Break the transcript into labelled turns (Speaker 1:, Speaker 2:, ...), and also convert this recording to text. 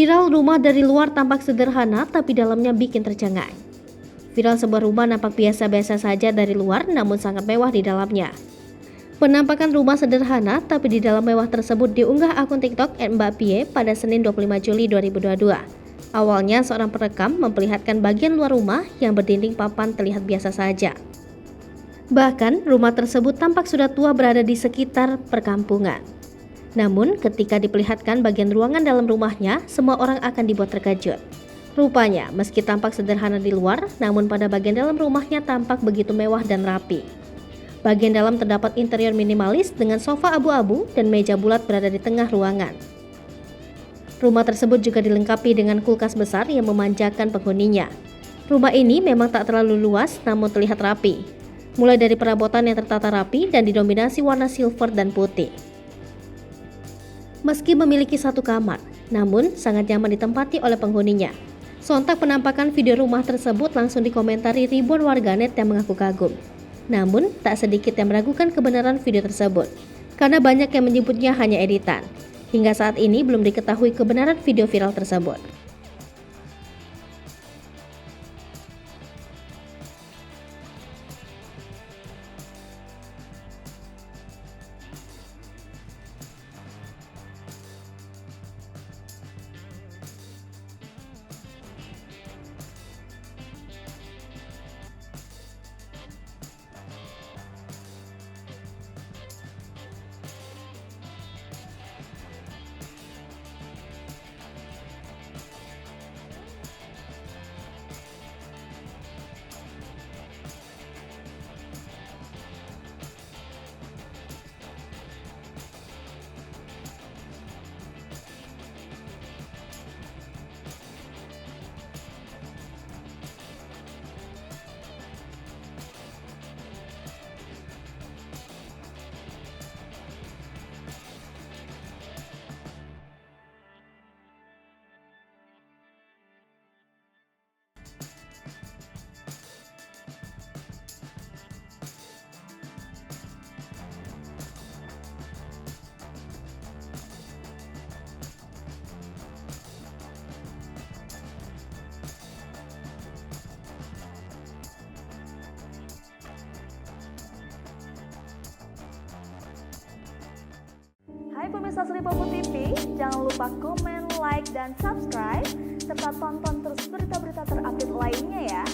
Speaker 1: Viral rumah dari luar tampak sederhana tapi dalamnya bikin tercengang. Viral sebuah rumah nampak biasa-biasa saja dari luar namun sangat mewah di dalamnya. Penampakan rumah sederhana tapi di dalam mewah tersebut diunggah akun TikTok @mbakpie pada Senin 25 Juli 2022. Awalnya seorang perekam memperlihatkan bagian luar rumah yang berdinding papan terlihat biasa saja. Bahkan rumah tersebut tampak sudah tua berada di sekitar perkampungan. Namun ketika diperlihatkan bagian ruangan dalam rumahnya, semua orang akan dibuat terkejut. Rupanya meski tampak sederhana di luar, namun pada bagian dalam rumahnya tampak begitu mewah dan rapi. Bagian dalam terdapat interior minimalis dengan sofa abu-abu dan meja bulat berada di tengah ruangan. Rumah tersebut juga dilengkapi dengan kulkas besar yang memanjakan penghuninya. Rumah ini memang tak terlalu luas namun terlihat rapi. Mulai dari perabotan yang tertata rapi dan didominasi warna silver dan putih. Meski memiliki satu kamar, namun sangat nyaman ditempati oleh penghuninya. Sontak penampakan video rumah tersebut langsung dikomentari ribuan warganet yang mengaku kagum. Namun, tak sedikit yang meragukan kebenaran video tersebut, karena banyak yang menyebutnya hanya editan. Hingga saat ini belum diketahui kebenaran video viral tersebut.
Speaker 2: Hai pemirsa Sri Popo TV, jangan lupa komen, like, dan subscribe, serta tonton terus berita-berita terupdate lainnya ya.